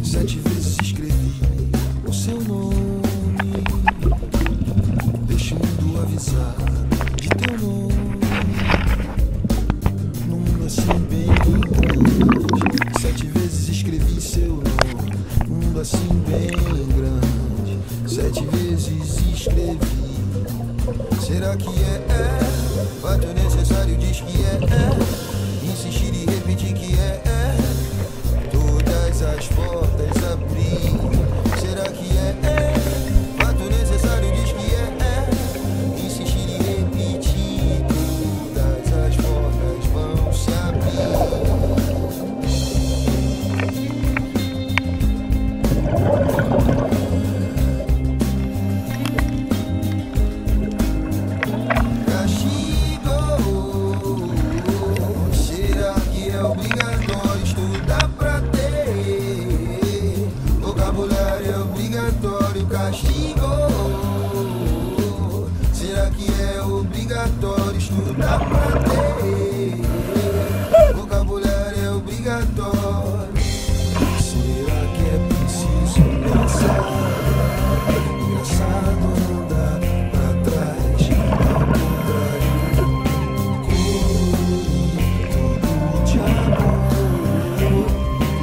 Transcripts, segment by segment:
7 vezes escrevi o seu nome. Deixa o mundo avisar de teu nome. Num mundo assim bem grande. 7 vezes escrevi seu nome. Num mundo assim bem grande. 7 vezes escrevi. Será que é? Fato necessário diz que é. Insistir e repetir que é. Todas as portas abrir. Será que é? Fato necessário diz que é. Insistir e repetir. Todas as portas vão se abrir. Será que é obrigatório estudar pra ter? Vocabulário é obrigatório. Será que é preciso pensar? Engraçado andar pra trás, ao contrário. Colorir tudo de amor.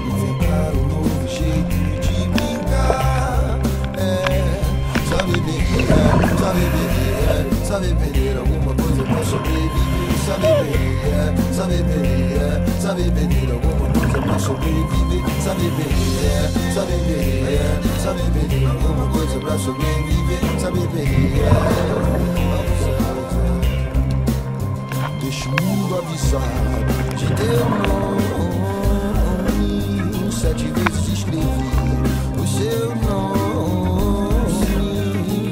Inventar um novo jeito de brincar. Sabe perder alguma coisa pra sobreviver. Sabe perder alguma coisa pra sobreviver. Sabe perder alguma coisa pra sobreviver. Sabe perder. Deixa o mundo avisar de teu nome. 7 vezes escrevi o seu nome.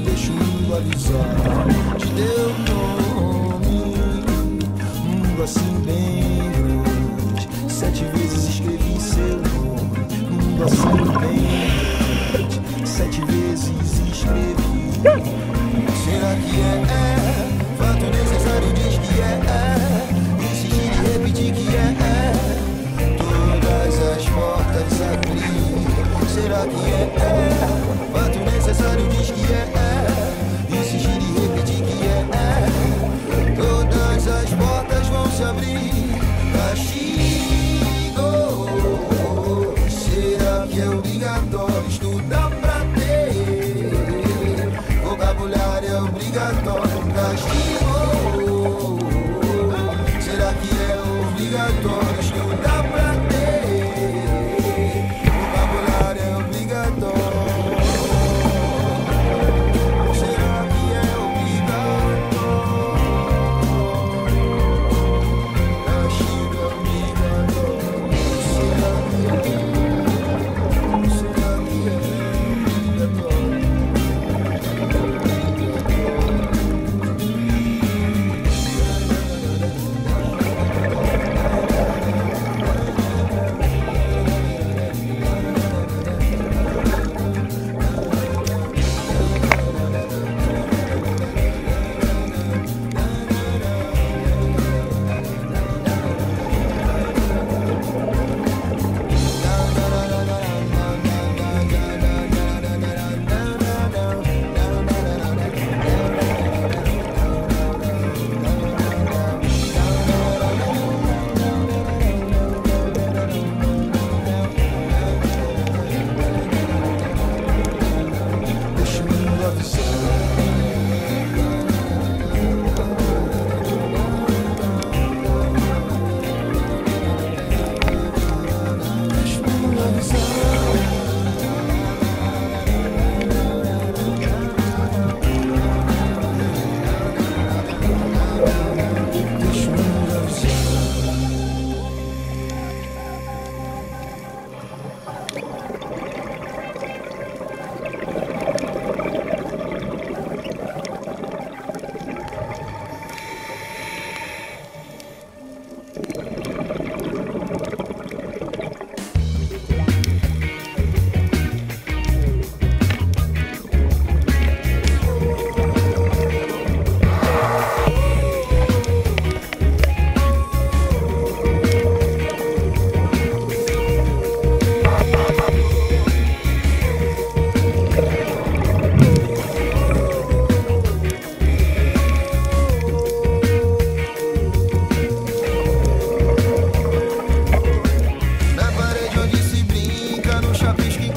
Deixa o mundo avisar de teu nome. Mundo assim bem grande. 7 vezes escrevi seu nome. Mundo assim bem grande. 7 vezes escrevi. Será que é? Fato necessário diz que é. Insistir e repetir que é. Todas as portas abrir. Será que é? Fato necessário diz que é. Insistir e repetir que é. Todas as portas vão se abrir. Castigo. Será que é obrigatório estudar pra ter? Vocabulário é obrigatório. Castigo. Será que é obrigatório estudar pra ter? Vocabulário é obrigatório.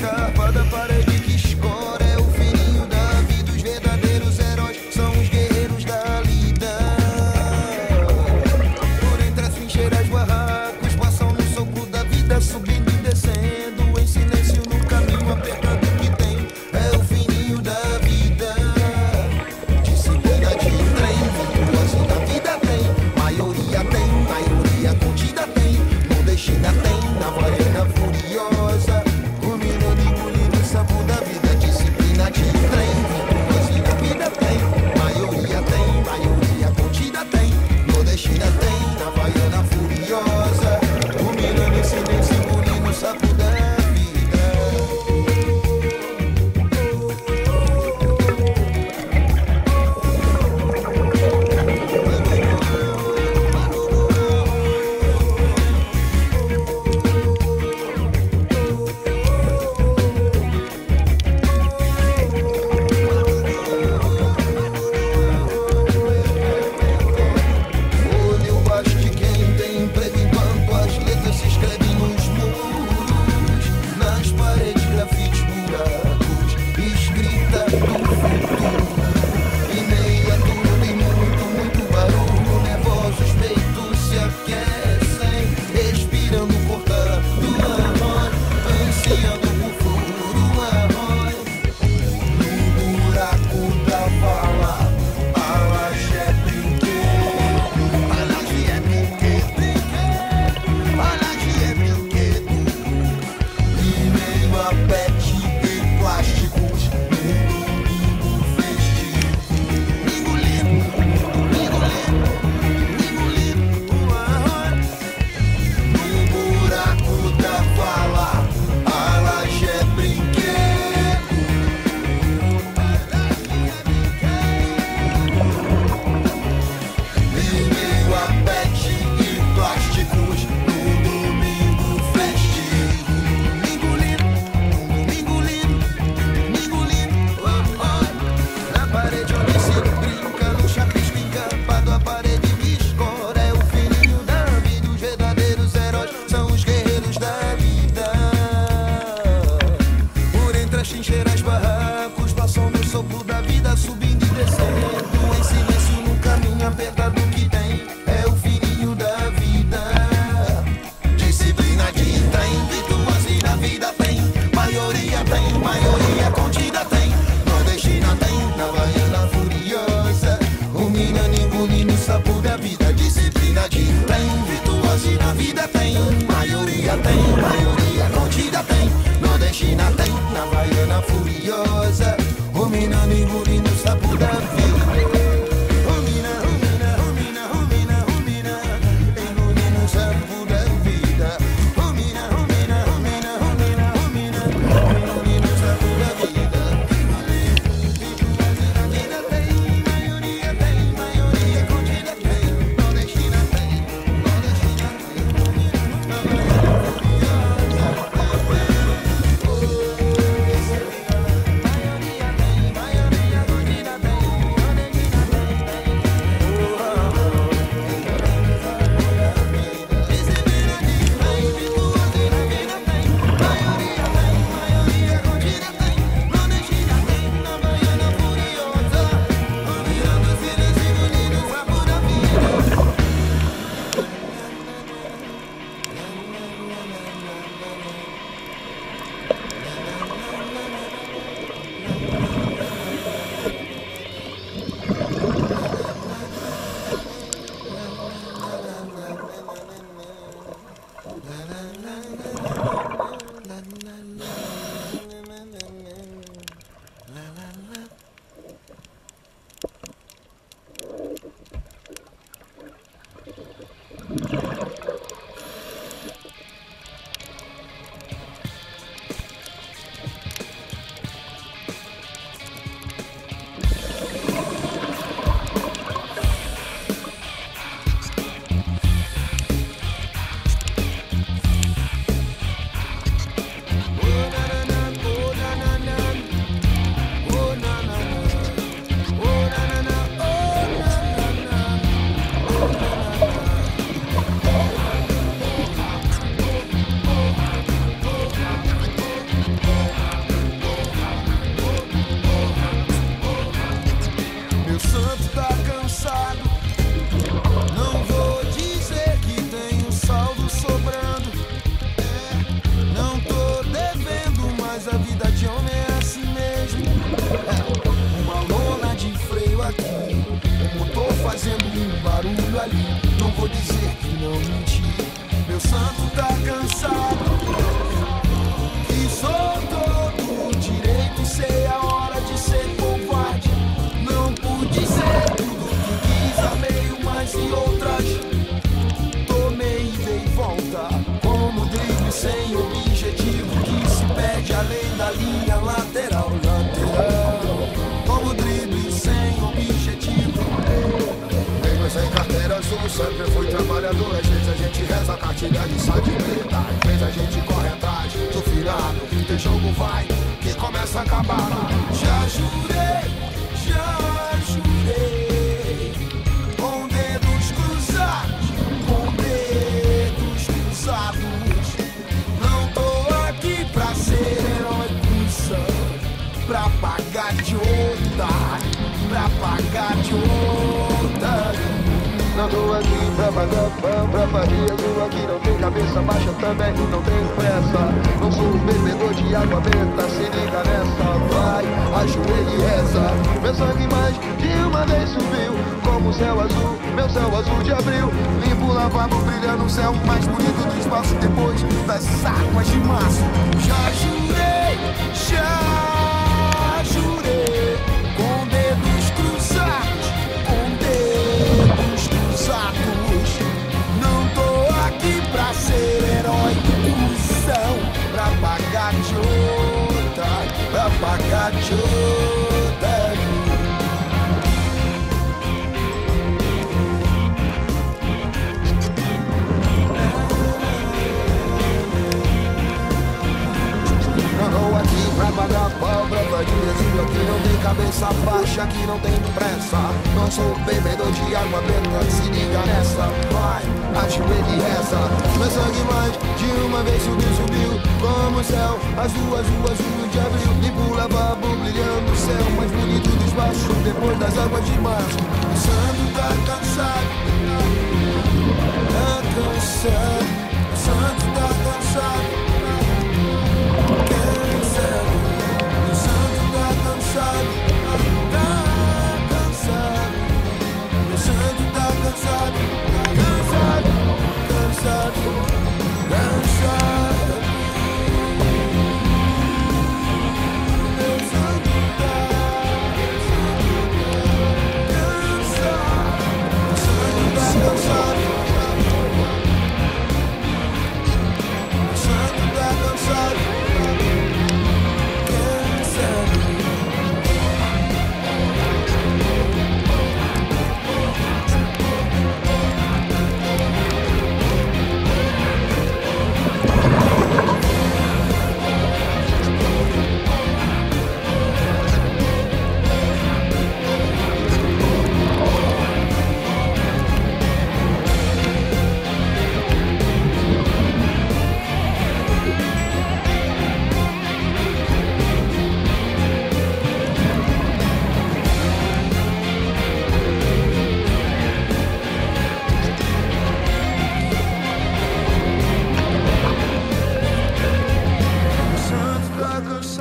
escarpa da parede que escora. É o fininho da vida, os verdadeiros heróis são os guerreiros da lida. Por entre as trincheiras, barracos, passam no soco da vida, subindo e descendo, em silêncio no caminho, apertando o que tem. É o fininho da vida, disciplina de trem, virtuoso da vida tem, maioria contida tem, nordestina tem, na Havaiana furiosa, o minuto engolindo o sapo da mas a vida de homem é assim mesmo. Uma lona de freio aqui, o motor fazendo um barulho ali. Não vou dizer que não menti, meu santo tá cansado. E sou todo direito, sei a hora de ser covarde. Não pude ser tudo que quis, amei umas e outras. Tomei e dei volta, como drible sem objetivo, que se perde além da linha lateral. Como drible sem objetivo. Negro sem carteira azul, sempre fui trabalhador. Às vezes a gente reza a cartilha de sadineta, às vezes a gente corre atrás do finado. Teu jogo vai, que começa a acabar. Já jurei, com dedos cruzados, com dedos cruzados. Não tô aqui pra ser herói com sangue, pra pagar de otário, pra pagar de otário. Não tô aqui pra pagar pão, pra fazer eu aqui não tenho cabeça baixa, também não tenho pressa. Não sou um bebedor de água benta, se liga nessa, vai, ajoelha e reza. Meu sangue mais de uma vez subiu, como o céu azul, meu céu azul de abril. Limpo, lavado, brilhando o céu mais bonito do espaço depois das águas de março. Já jurei, com dedos cruzados, com dedos cruzados. Não tô aqui pra ser herói, cuzão, pra pagar de otário, pra pagar de otário. Não tô aqui pra pagar pau, pra fazer resíduo. Aqui não tem cabeça baixa, aqui não tem pressa. Não sou bebedor de água benta, se liga nessa, vai, ajoelha e reza. Meu sangue mais de uma vez subiu, como o céu azul, azul, azul de abril. Limpo, lavabo, brilhando o céu mais bonito do espaço depois das águas de março. O santo tá cansado, tá cansado. O santo tá cansado. O santo tá cansado, tá cansado. Meu santo tá cansado, cansado, cansado, cansado. Meu santo tá cansado, meu santo tá cansado. Meu santo tá cansado.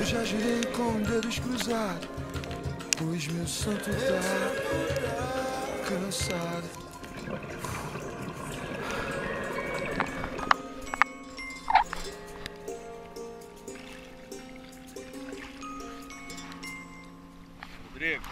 Já girei com dedos cruzados, pois meu santo tá cansado. Rodrigo.